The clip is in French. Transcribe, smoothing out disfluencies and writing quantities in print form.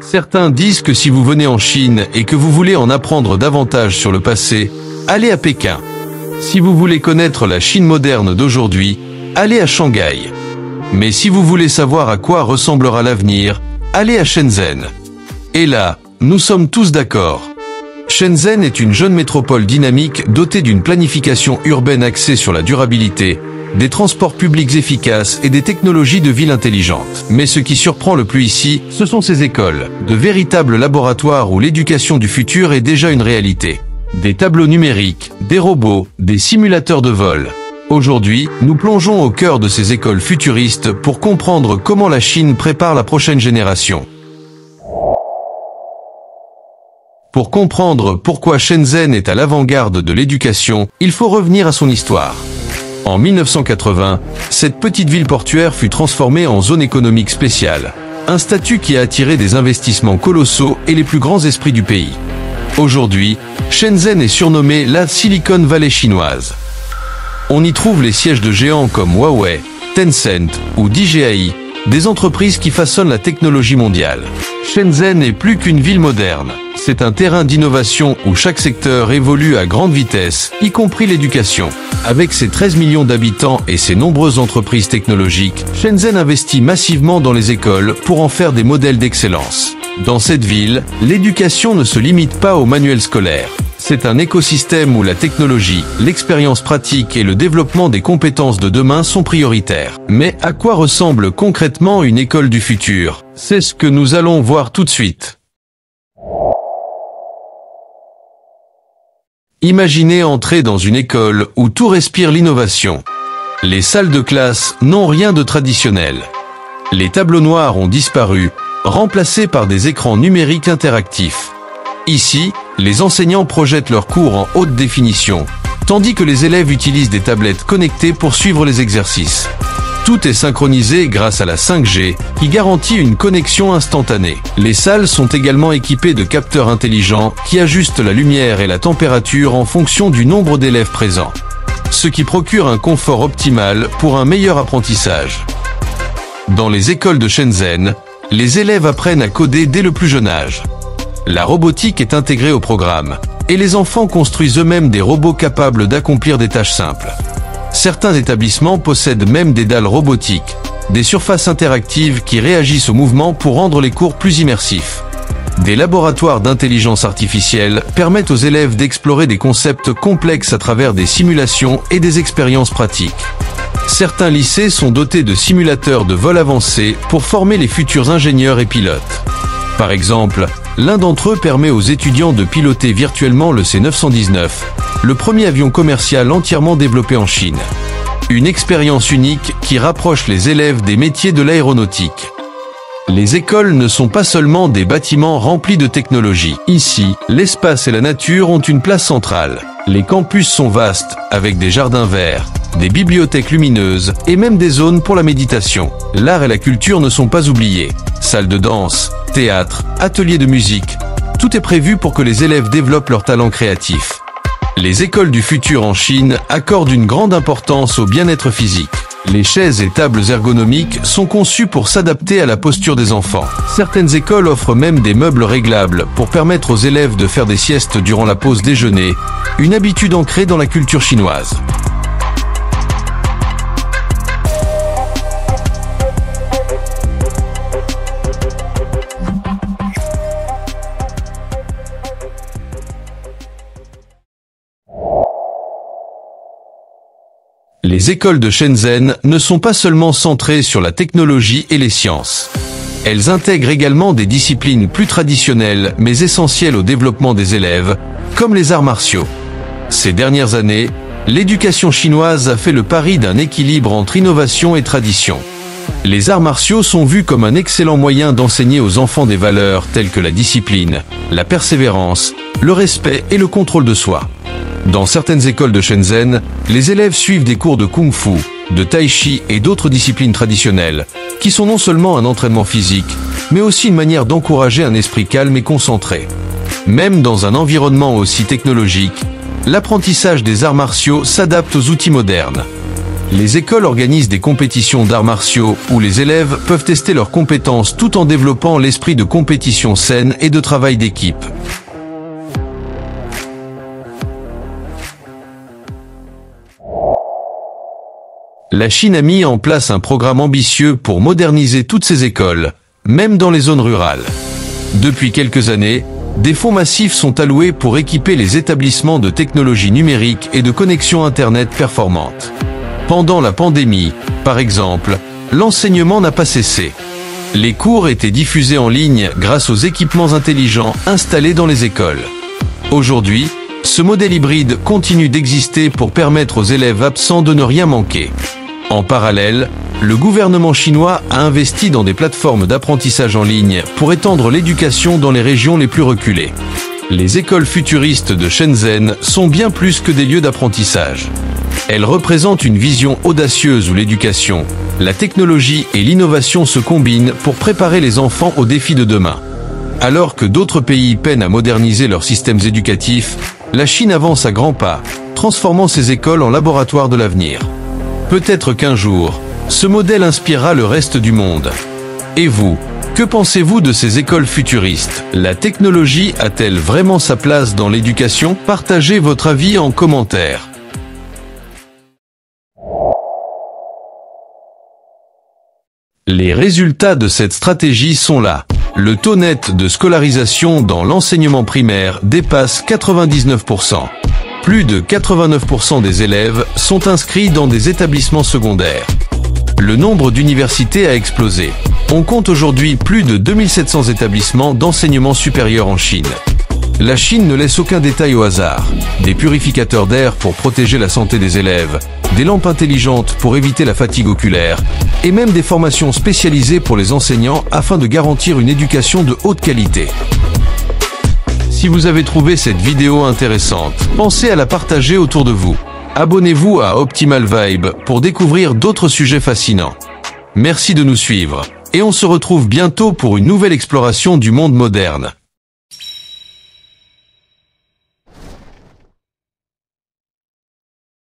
Certains disent que si vous venez en Chine et que vous voulez en apprendre davantage sur le passé, allez à Pékin. Si vous voulez connaître la Chine moderne d'aujourd'hui, allez à Shanghai. Mais si vous voulez savoir à quoi ressemblera l'avenir, allez à Shenzhen. Et là, nous sommes tous d'accord. Shenzhen est une jeune métropole dynamique dotée d'une planification urbaine axée sur la durabilité, des transports publics efficaces et des technologies de ville intelligentes. Mais ce qui surprend le plus ici, ce sont ces écoles, de véritables laboratoires où l'éducation du futur est déjà une réalité. Des tableaux numériques, des robots, des simulateurs de vol. Aujourd'hui, nous plongeons au cœur de ces écoles futuristes pour comprendre comment la Chine prépare la prochaine génération. Pour comprendre pourquoi Shenzhen est à l'avant-garde de l'éducation, il faut revenir à son histoire. En 1980, cette petite ville portuaire fut transformée en zone économique spéciale, un statut qui a attiré des investissements colossaux et les plus grands esprits du pays. Aujourd'hui, Shenzhen est surnommée la Silicon Valley chinoise. On y trouve les sièges de géants comme Huawei, Tencent ou DJI, des entreprises qui façonnent la technologie mondiale. Shenzhen n'est plus qu'une ville moderne. C'est un terrain d'innovation où chaque secteur évolue à grande vitesse, y compris l'éducation. Avec ses 13 millions d'habitants et ses nombreuses entreprises technologiques, Shenzhen investit massivement dans les écoles pour en faire des modèles d'excellence. Dans cette ville, l'éducation ne se limite pas aux manuels scolaires. C'est un écosystème où la technologie, l'expérience pratique et le développement des compétences de demain sont prioritaires. Mais à quoi ressemble concrètement une école du futur? C'est ce que nous allons voir tout de suite. Imaginez entrer dans une école où tout respire l'innovation. Les salles de classe n'ont rien de traditionnel. Les tableaux noirs ont disparu, remplacés par des écrans numériques interactifs. Ici, les enseignants projettent leurs cours en haute définition, tandis que les élèves utilisent des tablettes connectées pour suivre les exercices. Tout est synchronisé grâce à la 5G, qui garantit une connexion instantanée. Les salles sont également équipées de capteurs intelligents qui ajustent la lumière et la température en fonction du nombre d'élèves présents, ce qui procure un confort optimal pour un meilleur apprentissage. Dans les écoles de Shenzhen, les élèves apprennent à coder dès le plus jeune âge. La robotique est intégrée au programme, et les enfants construisent eux-mêmes des robots capables d'accomplir des tâches simples. Certains établissements possèdent même des dalles robotiques, des surfaces interactives qui réagissent au mouvement pour rendre les cours plus immersifs. Des laboratoires d'intelligence artificielle permettent aux élèves d'explorer des concepts complexes à travers des simulations et des expériences pratiques. Certains lycées sont dotés de simulateurs de vol avancés pour former les futurs ingénieurs et pilotes. Par exemple, l'un d'entre eux permet aux étudiants de piloter virtuellement le C919, le premier avion commercial entièrement développé en Chine. Une expérience unique qui rapproche les élèves des métiers de l'aéronautique. Les écoles ne sont pas seulement des bâtiments remplis de technologie. Ici, l'espace et la nature ont une place centrale. Les campus sont vastes, avec des jardins verts, des bibliothèques lumineuses et même des zones pour la méditation. L'art et la culture ne sont pas oubliés. Salles de danse, théâtre, ateliers de musique, tout est prévu pour que les élèves développent leur talent créatif. Les écoles du futur en Chine accordent une grande importance au bien-être physique. Les chaises et tables ergonomiques sont conçues pour s'adapter à la posture des enfants. Certaines écoles offrent même des meubles réglables pour permettre aux élèves de faire des siestes durant la pause déjeuner, une habitude ancrée dans la culture chinoise. Les écoles de Shenzhen ne sont pas seulement centrées sur la technologie et les sciences. Elles intègrent également des disciplines plus traditionnelles mais essentielles au développement des élèves, comme les arts martiaux. Ces dernières années, l'éducation chinoise a fait le pari d'un équilibre entre innovation et tradition. Les arts martiaux sont vus comme un excellent moyen d'enseigner aux enfants des valeurs telles que la discipline, la persévérance, le respect et le contrôle de soi. Dans certaines écoles de Shenzhen, les élèves suivent des cours de kung-fu, de tai-chi et d'autres disciplines traditionnelles, qui sont non seulement un entraînement physique, mais aussi une manière d'encourager un esprit calme et concentré. Même dans un environnement aussi technologique, l'apprentissage des arts martiaux s'adapte aux outils modernes. Les écoles organisent des compétitions d'arts martiaux où les élèves peuvent tester leurs compétences tout en développant l'esprit de compétition saine et de travail d'équipe. La Chine a mis en place un programme ambitieux pour moderniser toutes ses écoles, même dans les zones rurales. Depuis quelques années, des fonds massifs sont alloués pour équiper les établissements de technologies numériques et de connexions Internet performantes. Pendant la pandémie, par exemple, l'enseignement n'a pas cessé. Les cours étaient diffusés en ligne grâce aux équipements intelligents installés dans les écoles. Aujourd'hui, ce modèle hybride continue d'exister pour permettre aux élèves absents de ne rien manquer. En parallèle, le gouvernement chinois a investi dans des plateformes d'apprentissage en ligne pour étendre l'éducation dans les régions les plus reculées. Les écoles futuristes de Shenzhen sont bien plus que des lieux d'apprentissage. Elles représentent une vision audacieuse où l'éducation, la technologie et l'innovation se combinent pour préparer les enfants aux défis de demain. Alors que d'autres pays peinent à moderniser leurs systèmes éducatifs, la Chine avance à grands pas, transformant ses écoles en laboratoires de l'avenir. Peut-être qu'un jour, ce modèle inspirera le reste du monde. Et vous, que pensez-vous de ces écoles futuristes? La technologie a-t-elle vraiment sa place dans l'éducation? Partagez votre avis en commentaire. Les résultats de cette stratégie sont là. Le taux net de scolarisation dans l'enseignement primaire dépasse 99%. Plus de 89% des élèves sont inscrits dans des établissements secondaires. Le nombre d'universités a explosé. On compte aujourd'hui plus de 2700 établissements d'enseignement supérieur en Chine. La Chine ne laisse aucun détail au hasard. Des purificateurs d'air pour protéger la santé des élèves, des lampes intelligentes pour éviter la fatigue oculaire, et même des formations spécialisées pour les enseignants afin de garantir une éducation de haute qualité. Si vous avez trouvé cette vidéo intéressante, pensez à la partager autour de vous. Abonnez-vous à Optimal Vibe pour découvrir d'autres sujets fascinants. Merci de nous suivre, et on se retrouve bientôt pour une nouvelle exploration du monde moderne.